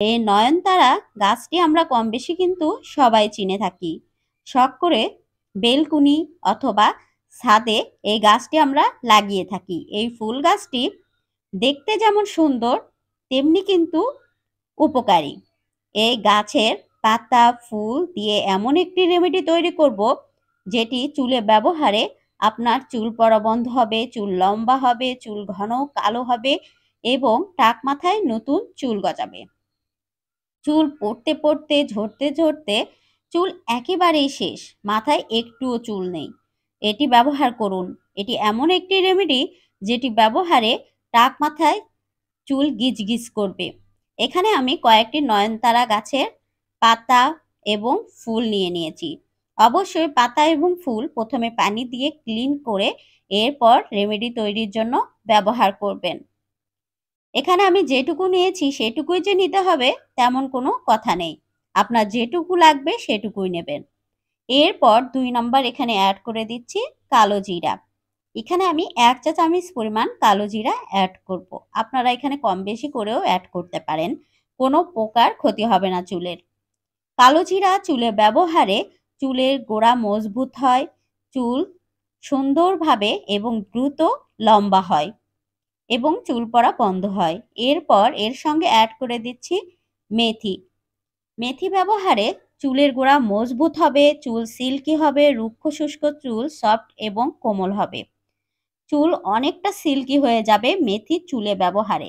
এই নয়নতারা গাছটি আমরা কম বেশি কিন্তু সবাই চিনে থাকি। শখ করে বেলকুনি অথবা ছাদে এই গাছটি আমরা লাগিয়ে থাকি। এই ফুল গাছটি দেখতে যেমন সুন্দর তেমনি কিন্তু উপকারী। এই গাছের পাতা ফুল দিয়ে এমন একটি রেমেডি তৈরি করব যেটি চুলে ব্যবহারে আপনার চুল পড়া বন্ধ হবে, চুল লম্বা হবে, চুল ঘন কালো হবে এবং টাক মাথায় নতুন চুল গজাবে। চুল পড়তে পড়তে ঝরতে ঝরতে চুল একেবারেই শেষ, মাথায় একটুও চুল নেই। এটি ব্যবহার করুন। এটি এমন একটি রেমেডি যেটি ব্যবহারে টাক মাথায় চুল গিজগিজ করবে। এখানে আমি কয়েকটি নয়নতারা গাছের পাতা এবং ফুল নিয়ে নিয়েছি। অবশ্যই পাতা এবং ফুল প্রথমে পানি দিয়ে ক্লিন করে এরপর রেমেডি তৈরির জন্য ব্যবহার করবেন। এখানে আমি যেটুকু নিয়েছি সেটুকুই যে নিতে হবে তেমন কোনো কথা নেই। আপনার যেটুকু লাগবে সেটুকুই নেবেন। এরপর ২ নম্বর এখানে অ্যাড করে দিচ্ছি কালো জিরা। এখানে আমি ১ চা চামচ পরিমাণ কালো জিরা অ্যাড করব। আপনারা এখানে কম বেশি করেও অ্যাড করতে পারেন। কোনো প্রকার ক্ষতি হবে না চুলের। কালো জিরা চুলে ব্যবহারে চুলের গোড়া মজবুত হয়, চুল সুন্দরভাবে এবং দ্রুত লম্বা হয় এবং চুল পড়া বন্ধ হয়। এরপর এর সঙ্গে অ্যাড করে দিচ্ছি মেথি। মেথি ব্যবহারে চুলের গোড়া মজবুত হবে, চুল সিল্কি হবে, রুক্ষ শুষ্ক চুল সফট এবং কোমল হবে। চুল অনেকটা সিল্কি হয়ে যাবে মেথি চুলে ব্যবহারে।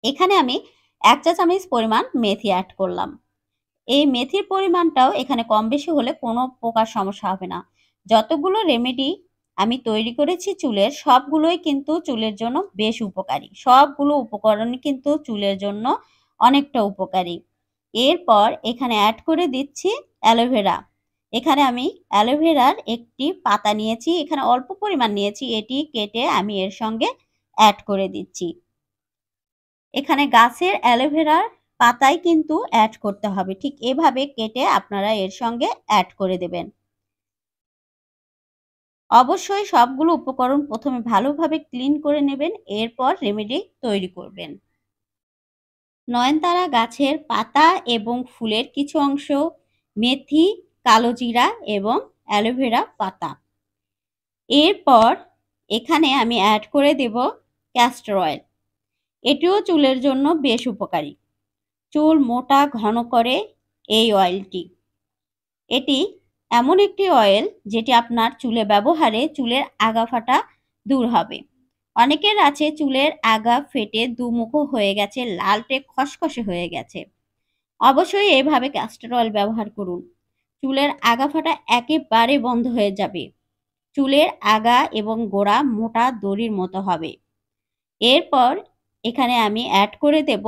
এখানে আমি ১ চা চামচ পরিমাণ মেথি অ্যাড করলাম। এই মেথির পরিমাণটাও এখানে কম বেশি হলে কোনো প্রকার সমস্যা হবে না। যতগুলো রেমেডি আমি তৈরি করেছি চুলের, সবগুলোই কিন্তু চুলের জন্য বেশ উপকারী। সবগুলো উপকরণই কিন্তু চুলের জন্য অনেকটা উপকারী। এরপর এখানে অ্যাড করে দিচ্ছি অ্যালোভেরা। এখানে আমি অ্যালোভেরার একটি পাতা নিয়েছি, এখানে অল্প পরিমাণ নিয়েছি, এটি কেটে আমি এর সঙ্গে অ্যাড করে দিচ্ছি। এখানে গাছের অ্যালোভেরার পাতাই কিন্তু অ্যাড করতে হবে। ঠিক এভাবে কেটে আপনারা এর সঙ্গে অ্যাড করে দেবেন। অবশ্যই সবগুলো উপকরণ প্রথমে ভালোভাবে ক্লিন করে নেবেন, এরপর রেমেডি তৈরি করবেন। নয়নতারা গাছের পাতা এবং ফুলের কিছু অংশ, মেথি, কালো জিরা এবং অ্যালোভেরা পাতা। এরপর এখানে আমি অ্যাড করে দেব ক্যাস্টর অয়েল। এটিও চুলের জন্য বেশ উপকারী। চুল মোটা ঘন করে এই অয়েলটি। এটি এমন একটি অয়েল যেটি আপনার চুলে ব্যবহারে চুলের আগা ফাটা দূর হবে। অনেকের আছে চুলের আগা ফেটে দুমুখো হয়ে গেছে, লালটে খসখসে হয়ে গেছে। অবশ্যই এভাবে ক্যাস্টর অয়েল ব্যবহার করুন। চুলের আগা ফাটা একেবারে বন্ধ হয়ে যাবে। চুলের আগা এবং গোড়া মোটা দড়ির মতো হবে। এরপর এখানে আমি অ্যাড করে দেব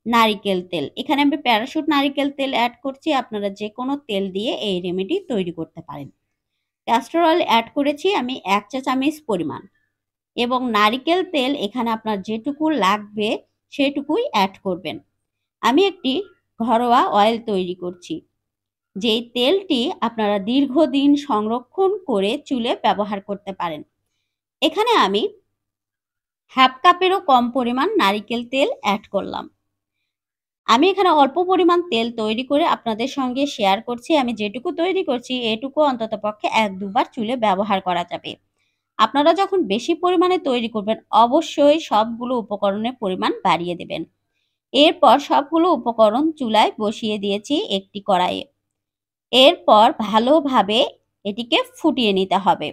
নারিকেল তেল। এখানে আমি প্যারাশুট নারিকেল তেল অ্যাড করছি। আপনারা যে কোনো তেল দিয়ে এই রেমেডি তৈরি করতে পারেন। ক্যাস্টর অয়েল অ্যাড করেছি আমি ১ চা চামচ পরিমাণ এবং নারিকেল তেল এখানে আপনার যেটুকু লাগবে সেটুকুই অ্যাড করবেন। আমি একটি ঘরোয়া অয়েল তৈরি করছি, যেই তেলটি আপনারা দীর্ঘদিন সংরক্ষণ করে চুলে ব্যবহার করতে পারেন। এখানে আমি হাফ কাপেরও কম পরিমাণ নারিকেল তেল অ্যাড করলাম। আমি এখানে অল্প পরিমাণ তেল তৈরি করে আপনাদের সঙ্গে শেয়ার করছি। আমি যেটুকু তৈরি করছি এটুকু অন্ততপক্ষে ১-২ বার চুলে ব্যবহার করা যাবে। আপনারা যখন বেশি পরিমাণে তৈরি করবেন অবশ্যই সবগুলো উপকরণের পরিমাণ বাড়িয়ে দেবেন। এরপর সবগুলো উপকরণ চুলায় বসিয়ে দিয়েছি একটি কড়াইয়ে। এরপর ভালোভাবে এটিকে ফুটিয়ে নিতে হবে।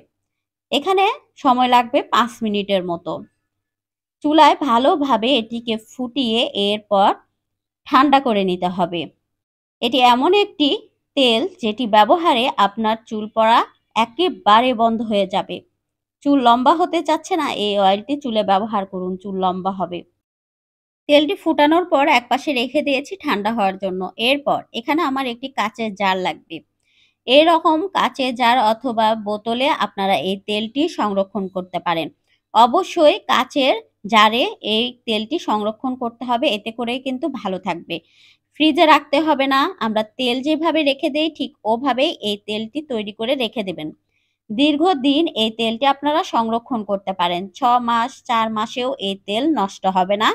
এখানে সময় লাগবে ৫ মিনিটের মতো। চুলায় ভালোভাবে এটিকে ফুটিয়ে এরপর ঠান্ডা করে নিতে হবে। এটি এমন একটি তেল যেটি ব্যবহারে আপনার চুল পড়া একেবারে বন্ধ হয়ে যাবে। চুল লম্বা হতে চাচ্ছে না, এই অয়েলটি চুলে ব্যবহার করুন, চুল লম্বা হবে। তেলটি ফুটানোর পর একপাশে রেখে দিয়েছি ঠান্ডা হওয়ার জন্য। এরপর এখানে আমার একটি কাচের জার লাগবে। এরকম কাচের জার অথবা বোতলে আপনারা এই তেলটি সংরক্ষণ করতে পারেন। অবশ্যই কাচের জারে এই তেলটি সংরক্ষণ করতে হবে, এতে করেই কিন্তু ভালো থাকবে। ফ্রিজে রাখতে হবে না, আমরা তেল যেভাবে রেখে দেই ঠিক ওভাবেই এই তেলটি তৈরি করে রেখে দেবেন। দীর্ঘদিন এই তেলটি আপনারা সংরক্ষণ করতে পারেন। ৬ মাস ৪ মাসেও এই তেল নষ্ট হবে না,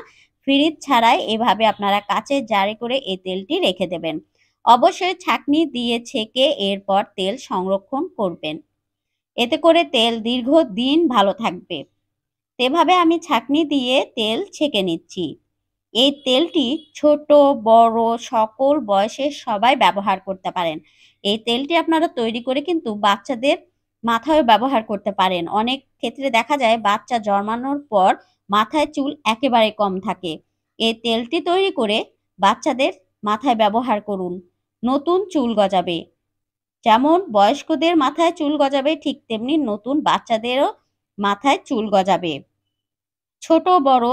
ফ্রিজ ছাড়াই এভাবে আপনারা কাচের জারে করে এই তেলটি রেখে দেবেন। অবশ্যই ছাঁকনি দিয়ে ছেঁকে এরপর তেল সংরক্ষণ করবেন। এতে করে তেল দীর্ঘদিন ভালো থাকবে। এভাবে আমি ছাঁকনি দিয়ে তেল ছেঁকে নিচ্ছি। এই তেলটি ছোট বড় সকল বয়সের সবাই ব্যবহার করতে পারেন। এই তেলটি আপনারা তৈরি করে কিন্তু বাচ্চাদের মাথায় ব্যবহার করতে পারেন। অনেক ক্ষেত্রে দেখা যায় বাচ্চা জন্মানোর পর মাথায় চুল একেবারে কম থাকে। এই তেলটি তৈরি করে বাচ্চাদের মাথায় ব্যবহার করুন, নতুন চুল গজাবে। যেমন বয়স্কদের মাথায় চুল গজাবে ঠিক তেমনি নতুন বাচ্চাদেরও মাথায় চুল গজাবে। ছোট বড়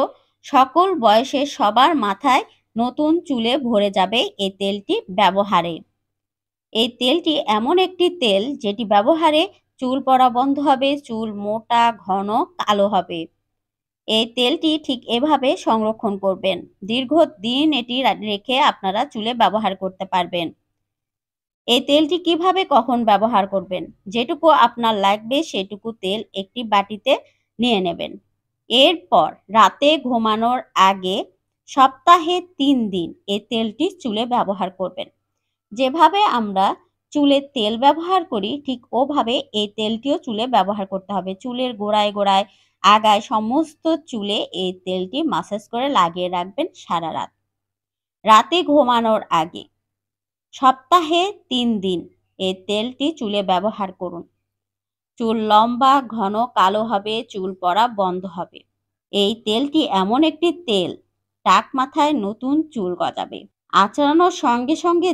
সকল বয়সের সবার মাথায় নতুন চুলে ভরে যাবে এই তেলটি ব্যবহারে। এই তেলটি এমন একটি তেল যেটি ব্যবহারে চুল পড়া বন্ধ হবে, চুল মোটা ঘন কালো হবে। এই তেলটি ঠিক এভাবে সংরক্ষণ করবেন। দীর্ঘদিন এটি রেখে আপনারা চুলে ব্যবহার করতে পারবেন। এই তেলটি কিভাবে কখন ব্যবহার করবেন? যেটুকু আপনার লাগবে সেটুকু তেল একটি বাটিতে নিয়ে নেবেন। এরপর রাতে ঘুমানোর আগে সপ্তাহে ৩ দিন এই তেলটি চুলে ব্যবহার করবেন। যেভাবে আমরা চুলে তেল ব্যবহার করি ঠিক ওভাবে এই তেলটিও চুলে ব্যবহার করতে হবে। চুলের গোড়ায় গোড়ায় আগায় সমস্ত চুলে এই তেলটি মাসাজ করে লাগিয়ে রাখবেন সারা রাত। রাতে ঘুমানোর আগে সপ্তাহে ৩ দিন এই তেলটি চুলে ব্যবহার করুন। চুল লম্বা ঘন কালো হবে, চুল পড়া বন্ধ হবে। এই তেলটি এমন একটি তেল টাক মাথায় নতুন চুল গজাবে। আঁচড়ানোর সঙ্গে সঙ্গে